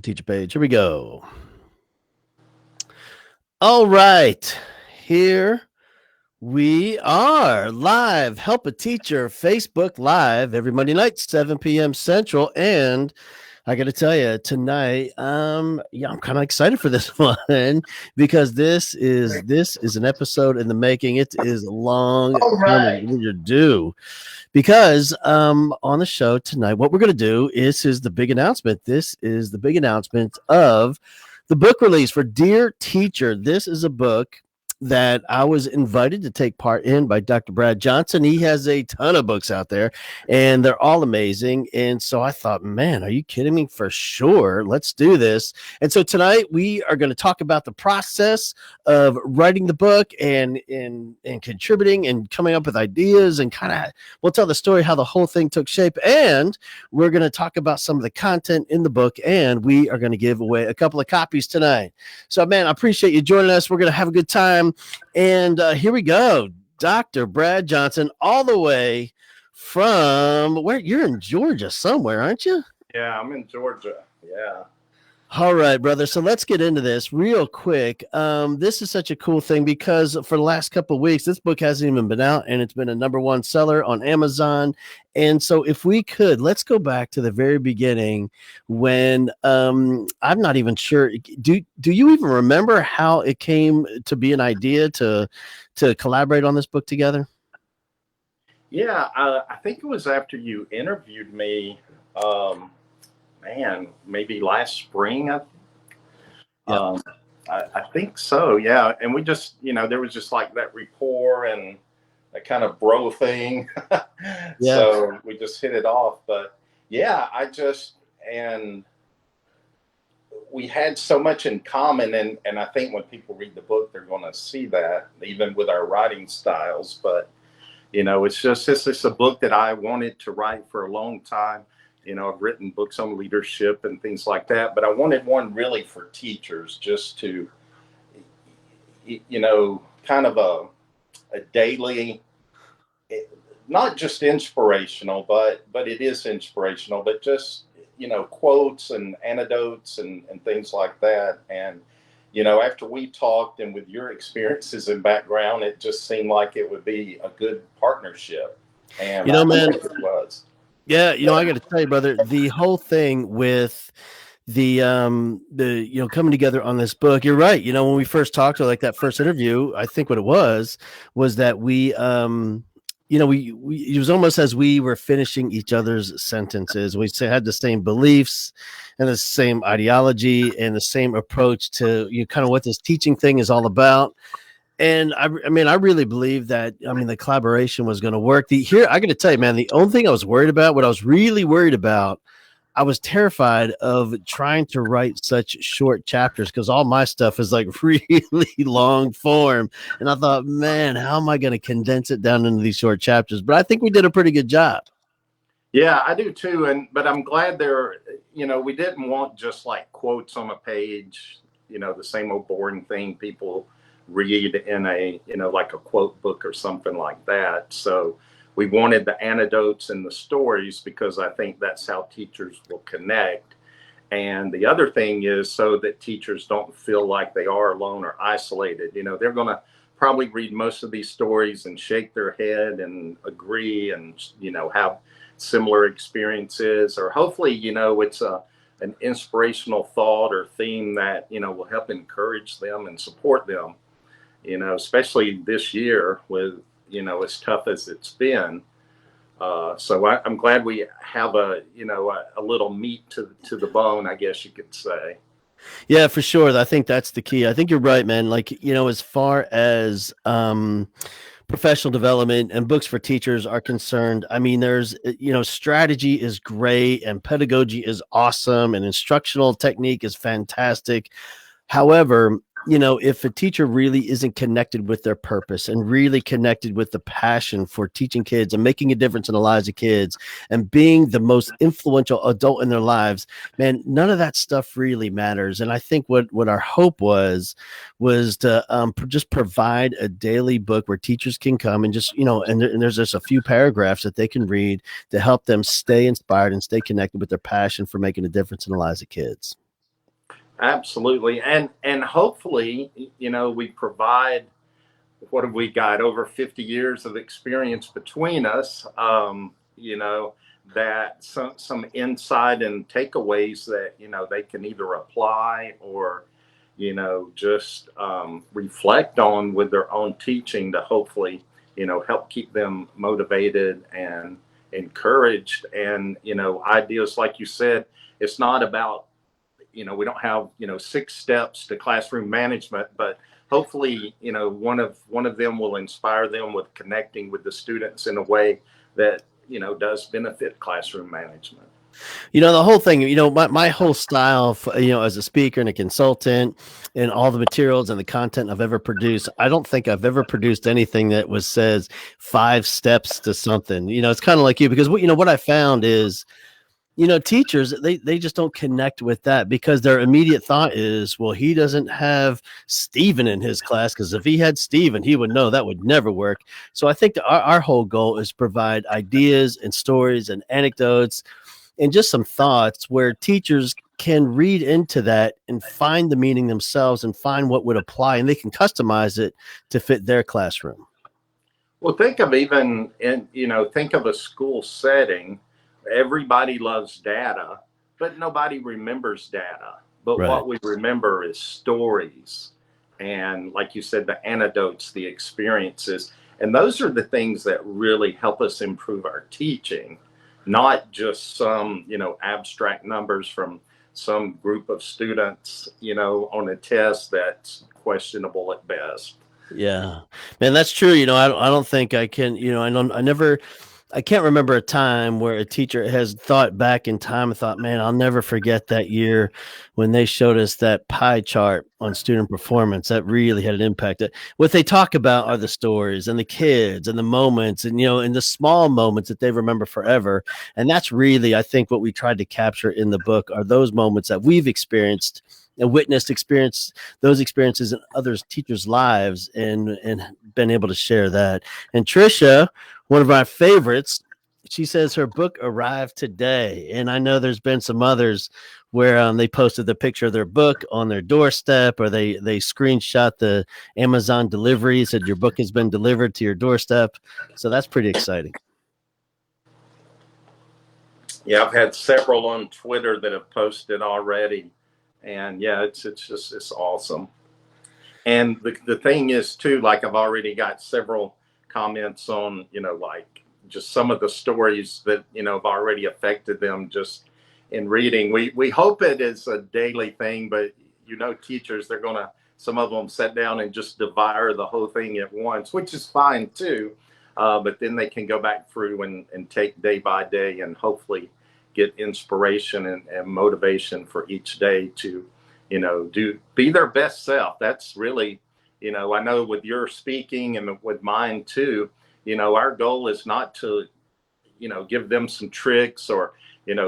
Teacher page. Here we go. All right. Here we are live. Help a Teacher Facebook Live every Monday night, 7 p.m. Central. And I got to tell you, tonight, I'm kind of excited for this one because this is an episode in the making. It is long coming. You're due. Because on the show tonight, what we're going to do is the big announcement. This is the big announcement of the book release for Dear Teacher. This is a book that I was invited to take part in by Dr. Brad Johnson. He has a ton of books out there, and they're all amazing. And so I thought, man, are you kidding me? For sure. Let's do this. And so tonight we are going to talk about the process of writing the book and contributing and coming up with ideas, and kind of we'll tell the story how the whole thing took shape. And we're going to talk about some of the content in the book, and we are going to give away a couple of copies tonight. So, man, I appreciate you joining us. We're going to have a good time. And here we go. Dr. Brad Johnson, all the way from where? You're in Georgia somewhere, aren't you? Yeah, I'm in Georgia. Yeah. All right, brother. So let's get into this real quick. This is such a cool thing because for the last couple of weeks, this book hasn't even been out, and it's been a #1 seller on Amazon. And so if we could, let's go back to the very beginning when I'm not even sure. Do you even remember how it came to be an idea to collaborate on this book together? Yeah, I think it was after you interviewed me. Maybe last spring. I think so. Yeah. And we just, there was just like that rapport and that kind of bro thing. Yeah. So we just hit it off. But yeah, and we had so much in common. And I think when people read the book, they're going to see that even with our writing styles. But, it's just a book that I wanted to write for a long time. I've written books on leadership and things like that, but I wanted one really for teachers, just to, kind of a daily, not just inspirational, but it is inspirational, but just, quotes and anecdotes and things like that. And, after we talked and with your experiences and background, it just seemed like it would be a good partnership. And man, it was. Yeah, I got to tell you, brother, the whole thing with the coming together on this book, you're right. When we first talked, to like that first interview, I think what it was that we it was almost as we were finishing each other's sentences. We had the same beliefs and the same ideology and the same approach to kind of what this teaching thing is all about. And I really believe that, the collaboration was going to work. I got to tell you, man, the only thing I was worried about, what I was really worried about, I was terrified of trying to write such short chapters because all my stuff is like really long form. And I thought, man, how am I going to condense it down into these short chapters? But I think we did a pretty good job. Yeah, I do too. But I'm glad we didn't want just like quotes on a page, the same old boring thing people read in a like a quote book or something like that. So we wanted the anecdotes and the stories because I think that's how teachers will connect. And the other thing is so that teachers don't feel like they are alone or isolated. They're going to probably read most of these stories and shake their head and agree and have similar experiences, or hopefully it's an inspirational thought or theme that will help encourage them and support them. Especially this year with, as tough as it's been. So I'm glad we have a little meat to the bone, I guess you could say. Yeah, for sure. I think that's the key. I think you're right, man. Like, as far as professional development and books for teachers are concerned, there's, strategy is great and pedagogy is awesome and instructional technique is fantastic. However, if a teacher really isn't connected with their purpose and really connected with the passion for teaching kids and making a difference in the lives of kids and being the most influential adult in their lives, man, none of that stuff really matters. And I think what our hope was to just provide a daily book where teachers can come and just, and there's just a few paragraphs that they can read to help them stay inspired and stay connected with their passion for making a difference in the lives of kids. Absolutely. And hopefully, we provide, what have we got, over 50 years of experience between us, that some insight and takeaways that they can either apply or just reflect on with their own teaching to hopefully help keep them motivated and encouraged. And ideas, like you said, it's not about, we don't have 6 steps to classroom management, but hopefully one of them will inspire them with connecting with the students in a way that does benefit classroom management. The whole thing, my whole style, as a speaker and a consultant and all the materials and the content I've ever produced, I don't think I've ever produced anything that was says 5 steps to something. It's kind of like you, because what I found is, teachers, they just don't connect with that because their immediate thought is, well, he doesn't have Stephen in his class, because if he had Stephen, he would know that would never work. So I think that our whole goal is provide ideas and stories and anecdotes and just some thoughts where teachers can read into that and find the meaning themselves and find what would apply, and they can customize it to fit their classroom. Well, think of even in, think of a school setting. Everybody loves data, but nobody remembers data. But Right. what we remember is stories. And like you said, the anecdotes, the experiences. And those are the things that really help us improve our teaching, not just some, abstract numbers from some group of students, on a test that's questionable at best. Yeah, man, that's true. I don't think I can, I can't remember a time where a teacher has thought back in time and thought, man, I'll never forget that year when they showed us that pie chart on student performance. That really had an impact. What they talk about are the stories and the kids and the moments and the small moments that they remember forever. And that's really, I think, what we tried to capture in the book are those moments that we've experienced and witnessed, experience those experiences in others teachers' lives, and been able to share that. And Trisha, one of my favorites, she says her book arrived today, and I know there's been some others where they posted the picture of their book on their doorstep, or they screenshot the Amazon delivery, said your book has been delivered to your doorstep. So that's pretty exciting. Yeah, I've had several on Twitter that have posted already, and yeah, it's awesome. And the thing is too, like I've already got several comments on, like just some of the stories that have already affected them just in reading. We hope it is a daily thing, but teachers, they're gonna, some of them sit down and just devour the whole thing at once, which is fine too. But then they can go back through and take day by day and hopefully get inspiration and motivation for each day to do, be their best self. That's really, I know with your speaking and with mine too, our goal is not to give them some tricks or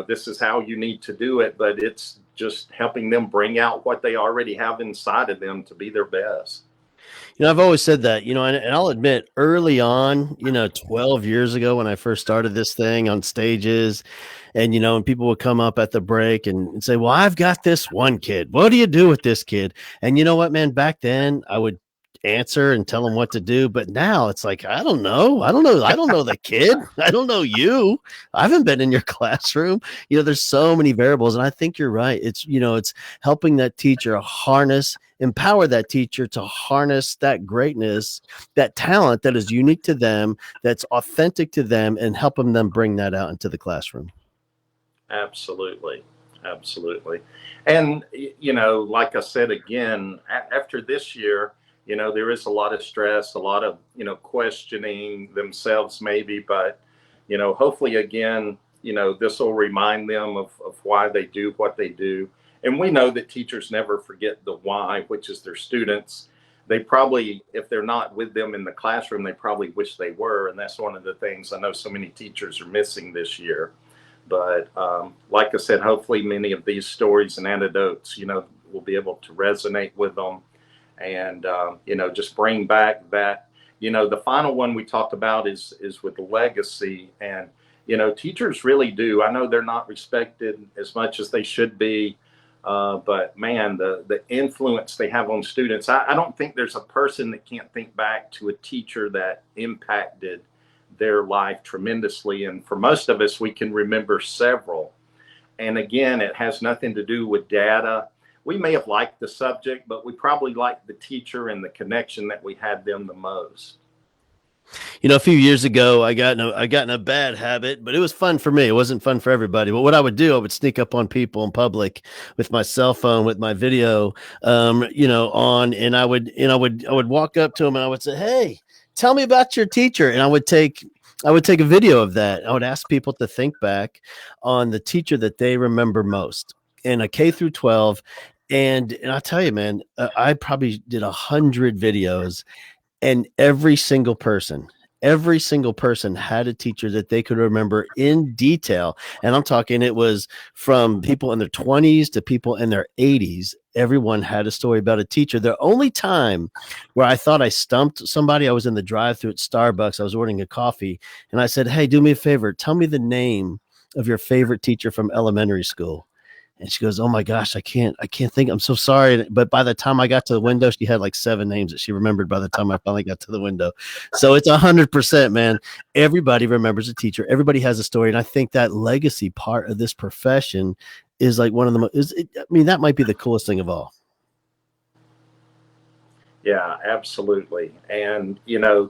this is how you need to do it, but it's just helping them bring out what they already have inside of them to be their best. I've always said that, and I'll admit early on, 12 years ago when I first started this thing on stages, and people would come up at the break and say, well, I've got this one kid. What do you do with this kid? And you know what, man, back then I would answer and tell them what to do. But now it's like, I don't know. I don't know. I don't know the kid. I don't know you. I haven't been in your classroom. There's so many variables. And I think you're right. It's helping that teacher empower that teacher to harness that greatness, that talent that is unique to them, that's authentic to them, and helping them bring that out into the classroom. Absolutely. Absolutely. And, like I said, again, after this year, there is a lot of stress, a lot of, questioning themselves maybe, but, hopefully again, this will remind them of why they do what they do. And we know that teachers never forget the why, which is their students. They probably, if they're not with them in the classroom, they probably wish they were. And that's one of the things I know so many teachers are missing this year. But like I said, hopefully many of these stories and anecdotes, will be able to resonate with them and, just bring back that, the final one we talked about is with legacy. And, teachers really do. I know they're not respected as much as they should be. But man, the influence they have on students, I don't think there's a person that can't think back to a teacher that impacted their life tremendously. And for most of us, we can remember several. And again, it has nothing to do with data. We may have liked the subject, but we probably liked the teacher and the connection that we had them the most. A few years ago, I got in a bad habit, but it was fun for me. It wasn't fun for everybody. But what I would do, I would sneak up on people in public with my cell phone, with my video, on, and I would walk up to them and I would say, "Hey, tell me about your teacher," and I would take a video of that. I would ask people to think back on the teacher that they remember most in a K through 12. And I'll tell you, man, I probably did 100 videos, and every single person had a teacher that they could remember in detail. And I'm talking, it was from people in their 20s to people in their 80s. Everyone had a story about a teacher. The only time where I thought I stumped somebody, I was in the drive-thru at Starbucks. I was ordering a coffee, and I said, "Hey, do me a favor. Tell me the name of your favorite teacher from elementary school." And she goes, "Oh my gosh, I can't think. I'm so sorry." But by the time I got to the window, she had like 7 names that she remembered by the time I finally got to the window. So it's 100%, man. Everybody remembers a teacher. Everybody has a story. And I think that legacy part of this profession is like one of the most, I mean, that might be the coolest thing of all. Yeah, absolutely. And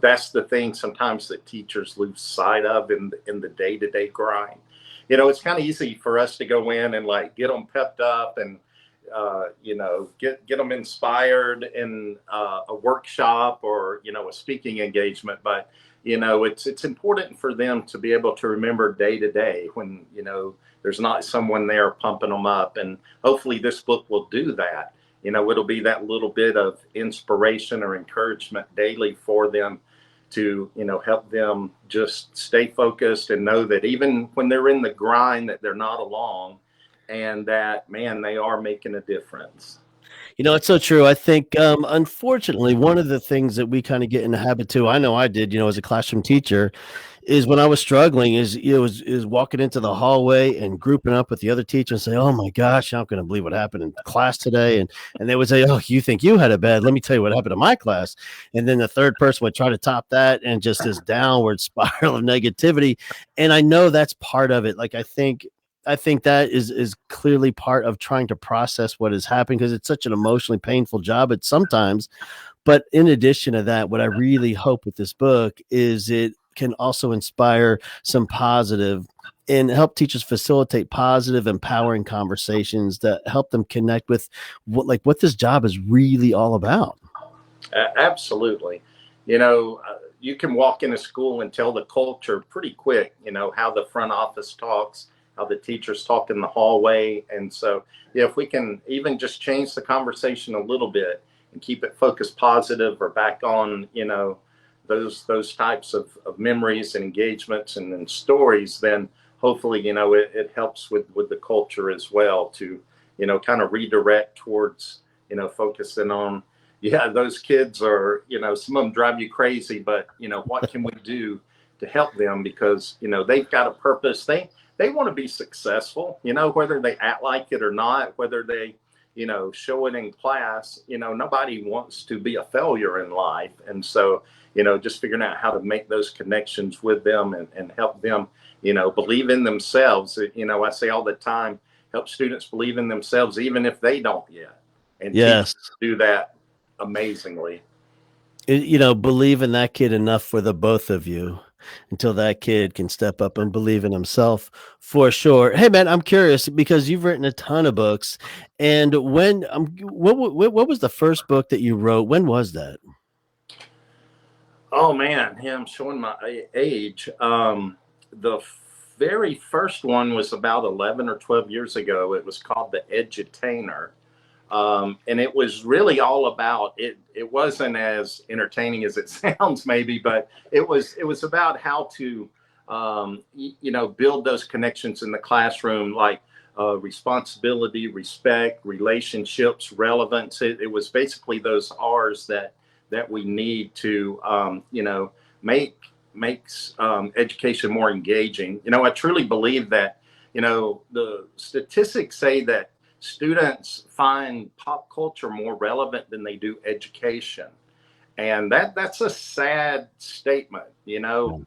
that's the thing sometimes that teachers lose sight of in the day-to-day grind. It's kind of easy for us to go in and like get them pepped up and get them inspired in a workshop or a speaking engagement. But it's important for them to be able to remember day to day when there's not someone there pumping them up. And hopefully this book will do that. It'll be that little bit of inspiration or encouragement daily for them to help them just stay focused and know that even when they're in the grind that they're not alone, and that man, they are making a difference. It's so true. I think, unfortunately, one of the things that we kind of get in the habit too, I know I did, as a classroom teacher, is when I was struggling, is walking into the hallway and grouping up with the other teacher and say, "Oh my gosh, I'm not going to believe what happened in class today," and they would say, "Oh, you think you had it bad? Let me tell you what happened to my class." And then the third person would try to top that, and just this downward spiral of negativity. And I know that's part of it. Like I think that is clearly part of trying to process what is happening, because it's such an emotionally painful job at sometimes. But in addition to that, what I really hope with this book is it can also inspire some positive and help teachers facilitate positive, empowering conversations that help them connect with what this job is really all about. Absolutely. You can walk in a school and tell the culture pretty quick, how the front office talks, how the teachers talk in the hallway. And so, yeah, if we can even just change the conversation a little bit and keep it focused positive or back on, those types of memories and engagements and stories, then hopefully, it helps with the culture as well to, kind of redirect towards, focusing on, yeah, those kids are, some of them drive you crazy, but, what can we do to help them? Because, they've got a purpose. They want to be successful, whether they act like it or not, whether they, show it in class, nobody wants to be a failure in life. And so, just figuring out how to make those connections with them and help them, believe in themselves. I say all the time, help students believe in themselves, even if they don't yet. And teachers Yes. do that amazingly. Believe in that kid enough for the both of you until that kid can step up and believe in himself for sure. Hey man, I'm curious because you've written a ton of books, and what was the first book that you wrote? When was that? Oh man, yeah, I'm showing my age. The very first one was about 11 or 12 years ago. It was called The Edutainer. And it was really all about it. It wasn't as entertaining as it sounds, maybe, but it was about how to, build those connections in the classroom, like responsibility, respect, relationships, relevance. It was basically those R's that we need to, make makes education more engaging. I truly believe that, the statistics say that students find pop culture more relevant than they do education. And that's a sad statement,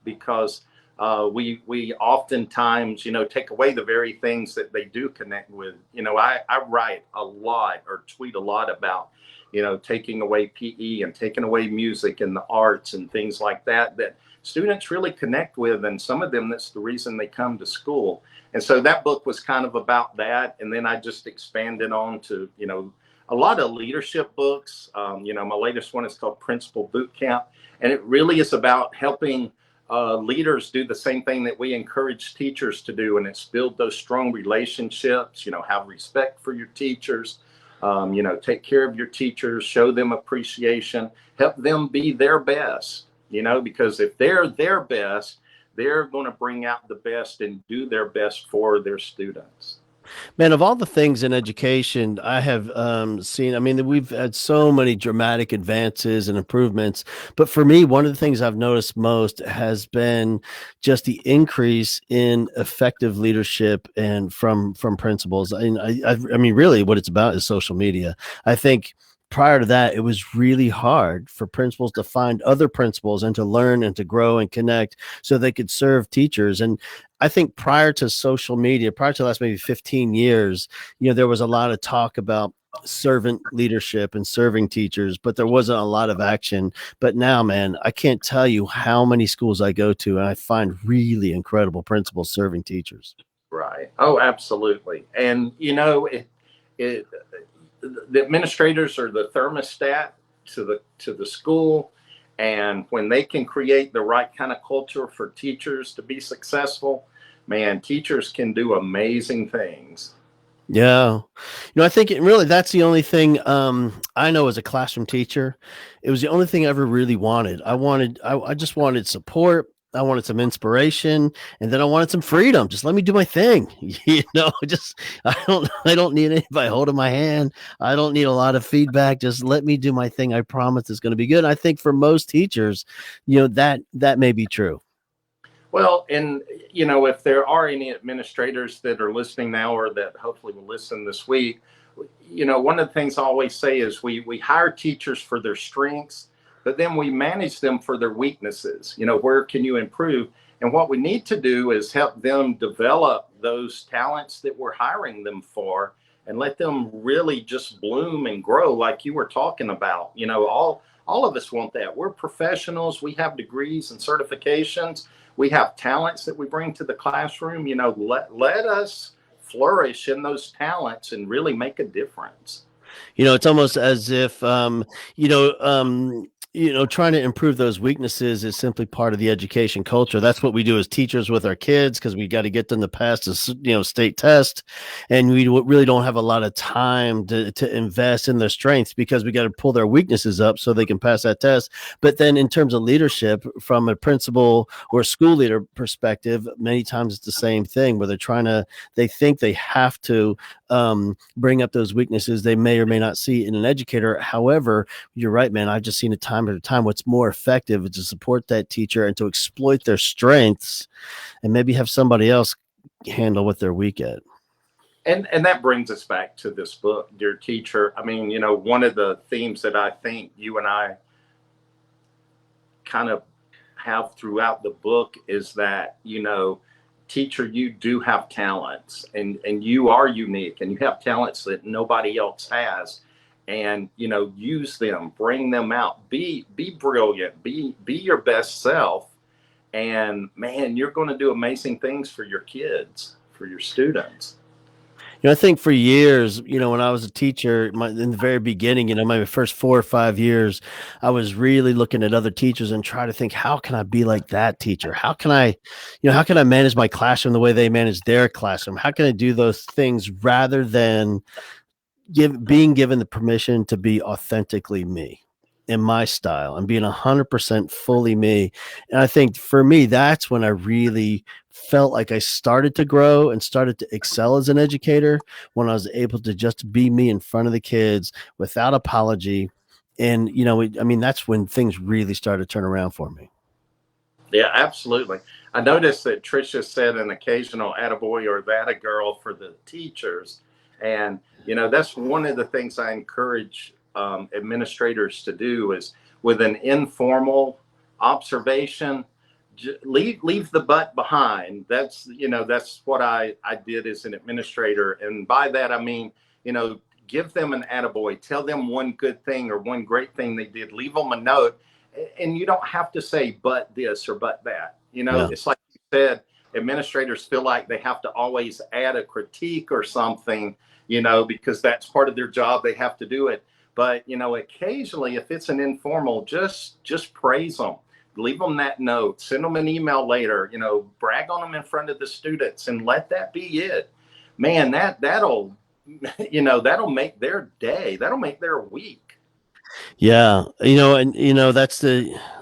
because we oftentimes, take away the very things that they do connect with. I write a lot or tweet a lot about, taking away PE and taking away music and the arts and things like that students really connect with. And some of them, that's the reason they come to school. And so that book was kind of about that. And then I just expanded on to, a lot of leadership books. My latest one is called Principal Boot Camp, and it really is about helping leaders do the same thing that we encourage teachers to do, and it's build those strong relationships. Have respect for your teachers. Take care of your teachers, show them appreciation, help them be their best. Because if they're their best, they're going to bring out the best and do their best for their students. Man, of all the things in education I have seen, I mean, we've had so many dramatic advances and improvements. But for me, one of the things I've noticed most has been just the increase in effective leadership and from principals. I mean, really, what it's about is social media. I think prior to that, it was really hard for principals to find other principals and to learn and to grow and connect so they could serve teachers. And I think prior to social media, prior to the last maybe 15 years, there was a lot of talk about servant leadership and serving teachers, but there wasn't a lot of action. But now, man, I can't tell you how many schools I go to and I find really incredible principals serving teachers. Right. Oh, absolutely. And it the administrators are the thermostat to the school, and when they can create the right kind of culture for teachers to be successful, man, teachers can do amazing things. Yeah. I think really that's the only thing I know as a classroom teacher. It was the only thing I ever really wanted. I just wanted support. I wanted some inspiration, and then I wanted some freedom. Just let me do my thing. Just I don't need anybody holding my hand. I don't need a lot of feedback. Just let me do my thing. I promise it's going to be good. I think for most teachers, that may be true. Well, and if there are any administrators that are listening now or that hopefully will listen this week, one of the things I always say is we hire teachers for their strengths, but then we manage them for their weaknesses. Where can you improve? And what we need to do is help them develop those talents that we're hiring them for and let them really just bloom and grow like you were talking about. All of us want that. We're professionals. We have degrees and certifications. We have talents that we bring to the classroom. Let us flourish in those talents and really make a difference. It's almost as if trying to improve those weaknesses is simply part of the education culture. That's what we do as teachers with our kids because we got to get them to pass the state test, and we really don't have a lot of time to invest in their strengths because we got to pull their weaknesses up so they can pass that test. But then in terms of leadership, from a principal or school leader perspective, many times it's the same thing where they think they have to bring up those weaknesses they may or may not see in an educator. However, you're right, man. I've just seen it time after time. What's more effective is to support that teacher and to exploit their strengths and maybe have somebody else handle what they're weak at. And that brings us back to this book, Dear Teacher. I mean, one of the themes that I think you and I kind of have throughout the book is that, teacher, you do have talents and you are unique and you have talents that nobody else has. And use them, bring them out, be brilliant, be your best self. And man, you're going to do amazing things for your kids, for your students. I think for years, when I was a teacher, in the very beginning, my first 4 or 5 years, I was really looking at other teachers and try to think, how can I be like that teacher? How can I manage my classroom the way they manage their classroom? How can I do those things rather than being given the permission to be authentically me in my style and being 100% fully me. And I think for me, that's when I really felt like I started to grow and started to excel as an educator, when I was able to just be me in front of the kids without apology. And, that's when things really started to turn around for me. Yeah, absolutely. I noticed that Tricia said an occasional attaboy or that a girl for the teachers. And That's one of the things I encourage administrators to do is with an informal observation, leave the butt behind. That's what I did as an administrator. And by that, I mean, give them an attaboy, tell them one good thing or one great thing they did, leave them a note. And you don't have to say, but this or but that. Yeah. It's like you said, administrators feel like they have to always add a critique or something, because that's part of their job. They have to do it. But, occasionally, if it's an informal, just praise them. Leave them that note, send them an email later, brag on them in front of the students and let that be it. Man, that'll make their day. That'll make their week. Yeah, that's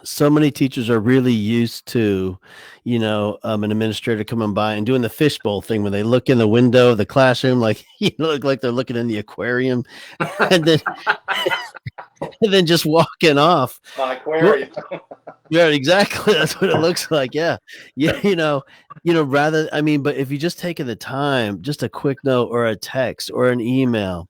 so many teachers are really used to, an administrator coming by and doing the fishbowl thing when they look in the window of the classroom, like, look like they're looking in the aquarium, and then and then just walking off. My aquarium. Yeah, exactly. That's what it looks like. Yeah. Yeah. But if you just taken the time, just a quick note or a text or an email,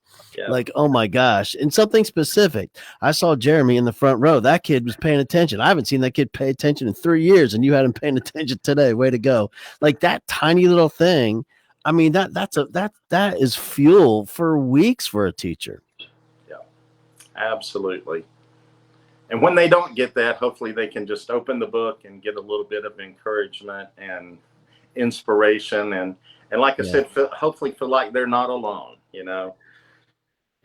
like, oh my gosh, and something specific. I saw Jeremy in the front row. That kid was paying attention. I haven't seen that kid pay attention in 3 years, and you had him paying attention today. Way to go. Like that tiny little thing. I mean, that is fuel for weeks for a teacher. Yeah, absolutely. And when they don't get that, hopefully they can just open the book and get a little bit of encouragement and inspiration. And like I said, hopefully feel like they're not alone,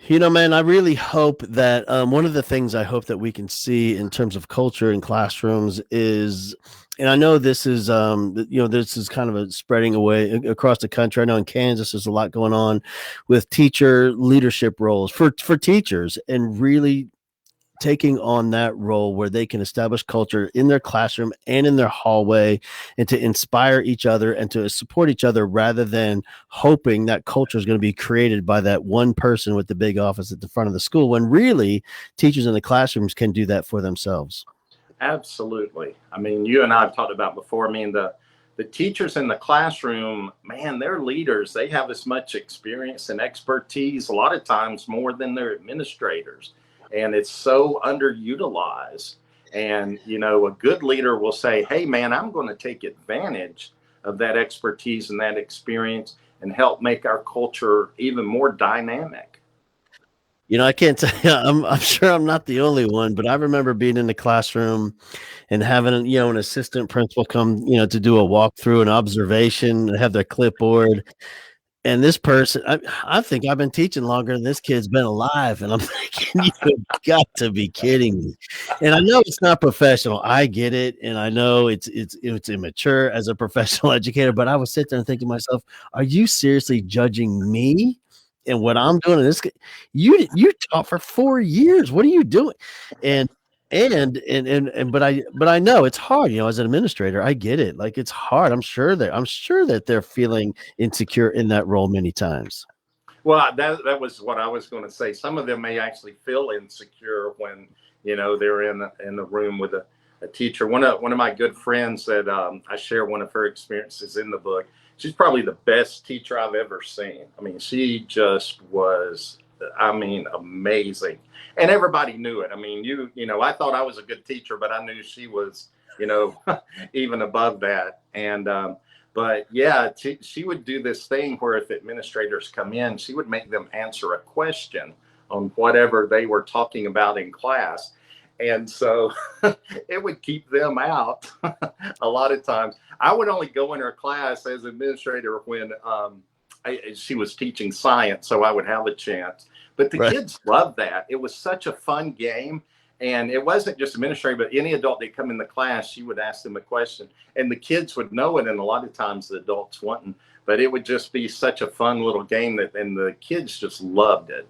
Man, I really hope that one of the things I hope that we can see in terms of culture in classrooms is, and I know this is, this is kind of a spreading away across the country. I know in Kansas, there's a lot going on with teacher leadership roles for teachers, and really taking on that role where they can establish culture in their classroom and in their hallway, and to inspire each other and to support each other, rather than hoping that culture is going to be created by that one person with the big office at the front of the school, when really teachers in the classrooms can do that for themselves. Absolutely. I mean, you and I have talked about before. I mean, the teachers in the classroom, man, they're leaders. They have as much experience and expertise, a lot of times more than their administrators. And it's so underutilized. And, a good leader will say, hey, man, I'm going to take advantage of that expertise and that experience and help make our culture even more dynamic. I can't tell you, I'm sure I'm not the only one, but I remember being in the classroom and having, an assistant principal come, to do a walkthrough, an observation, have their clipboard. And this person, I think I've been teaching longer than this kid's been alive. And I'm thinking, you've got to be kidding me. And I know it's not professional. I get it. And I know it's immature as a professional educator, but I would sit there and think to myself, are you seriously judging me and what I'm doing? This, you taught for 4 years. What are you doing? But I know it's hard, as an administrator. I get it. Like, it's hard. I'm sure that they're feeling insecure in that role many times. Well, that was what I was going to say. Some of them may actually feel insecure when, they're in the room with a teacher. One of my good friends that I share one of her experiences in the book. She's probably the best teacher I've ever seen. I mean, she just was, amazing. And everybody knew it. I mean, I thought I was a good teacher, but I knew she was, even above that. And, but yeah, she would do this thing where if administrators come in, she would make them answer a question on whatever they were talking about in class. And so it would keep them out a lot of times. I would only go in her class as administrator when she was teaching science, so I would have a chance. But the kids loved that. It was such a fun game. And it wasn't just administrator, but any adult that come in the class, she would ask them a question. And the kids would know it, and a lot of times the adults wouldn't. But it would just be such a fun little game and the kids just loved it.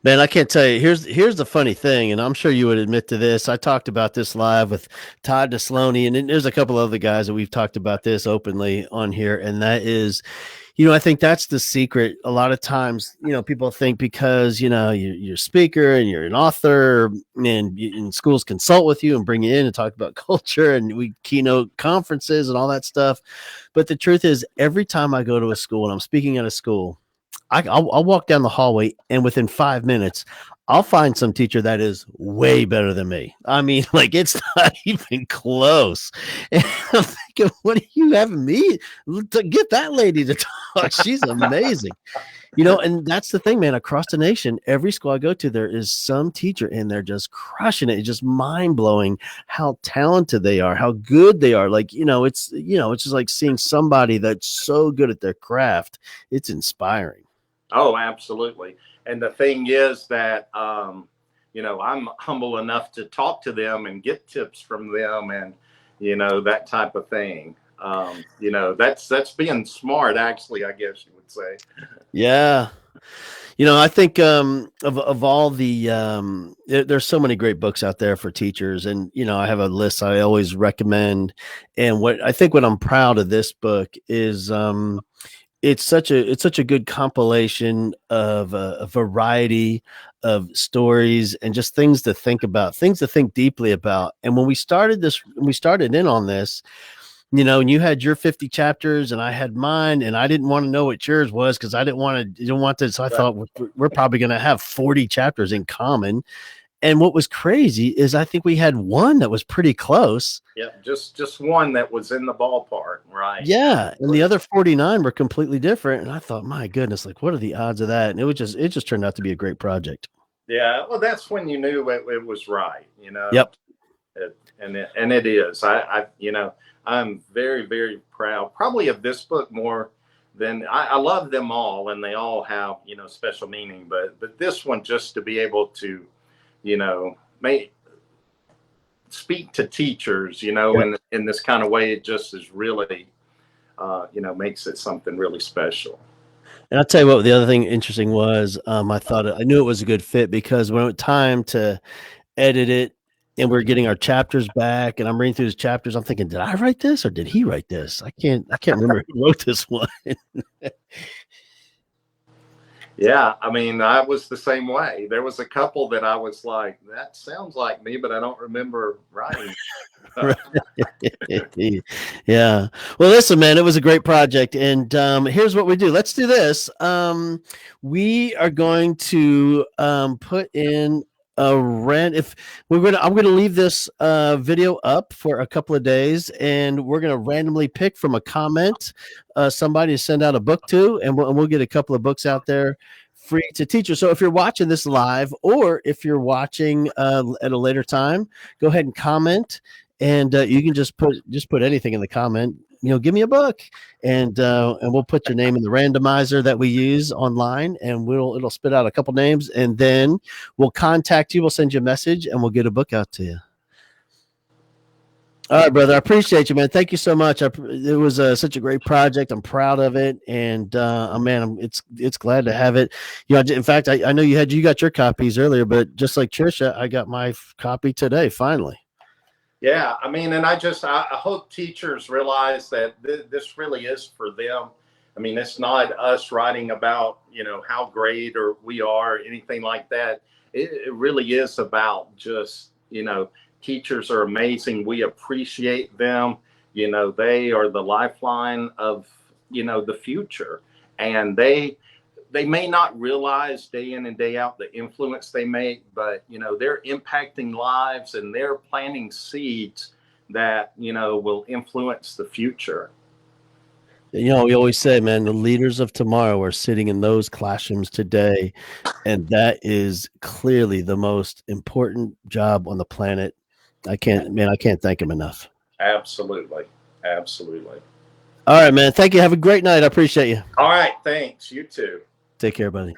Man, I can't tell you. Here's the funny thing, and I'm sure you would admit to this. I talked about this live with Todd Desloney, and there's a couple other guys that we've talked about this openly on here, and that is, I think that's the secret. A lot of times, people think because, you're a speaker and you're an author and schools consult with you and bring you in and talk about culture, and we keynote conferences and all that stuff. But the truth is, every time I go to a school and I'm speaking at a school, I'll walk down the hallway, and within 5 minutes, I'll find some teacher that is way better than me. I mean, like it's not even close. And I'm thinking, what are you having me to get that lady to talk? She's amazing. And that's the thing, man. Across the nation, every school I go to, there is some teacher and they're just crushing it. It's just mind blowing how talented they are, how good they are. Like, it's just like seeing somebody that's so good at their craft. It's inspiring. Oh, absolutely. And the thing is that, I'm humble enough to talk to them and get tips from them and, that type of thing. That's being smart, actually, I guess you would say. Yeah. I think of all the there's so many great books out there for teachers, and I have a list I always recommend. And what I'm proud of this book is it's such a good compilation of a variety of stories and just things to think about, things to think deeply about. And when we started in on this, and you had your 50 chapters and I had mine, and I didn't want to know what yours was because I didn't want to. So I thought we're probably going to have 40 chapters in common. And what was crazy is I think we had one that was pretty close. Yeah, just one that was in the ballpark, right? Yeah, and the other 49 were completely different. And I thought, my goodness, like what are the odds of that? And it just turned out to be a great project. Yeah, well, that's when you knew it was right, Yep. And it is. I'm very, very proud, probably of this book more than I love them all, and they all have special meaning. But this one, just to be able to, make speak to teachers, Yep. in this kind of way, it just is really, makes it something really special. And I'll tell you what, the other thing interesting was I knew it was a good fit because when it was time to edit it and we're getting our chapters back and I'm reading through his chapters, I'm thinking, did I write this or did he write this? I can't remember who wrote this one. Yeah, I mean, I was the same way. There was a couple that I was like, that sounds like me, but I don't remember writing. Yeah. Well, listen, man, it was a great project. And here's what we do. Let's do this. We are going to put in a rent. I'm going to leave this video up for a couple of days, and we're going to randomly pick from a comment somebody to send out a book to, and we'll get a couple of books out there free to teachers. So if you're watching this live, or if you're watching at a later time, go ahead and comment. And you can just put anything in the comment. Give me a book, and we'll put your name in the randomizer that we use online, and it'll spit out a couple names, and then we'll contact you. We'll send you a message, and we'll get a book out to you. All right, brother. I appreciate you, man. Thank you so much. It was such a great project. I'm proud of it, and man, it's glad to have it. In fact, I know you got your copies earlier, but just like Trisha, I got my copy today. Finally. Yeah, I mean, and I hope teachers realize that this really is for them. I mean, it's not us writing about, how great or we are, or anything like that. It really is about just, teachers are amazing. We appreciate them. They are the lifeline of, the future. And they may not realize day in and day out the influence they make, but they're impacting lives and they're planting seeds that will influence the future. We always say, man, the leaders of tomorrow are sitting in those classrooms today, and that is clearly the most important job on the planet. I can't thank them enough. Absolutely. Absolutely. All right, man. Thank you. Have a great night. I appreciate you. All right. Thanks. You too. Take care, buddy.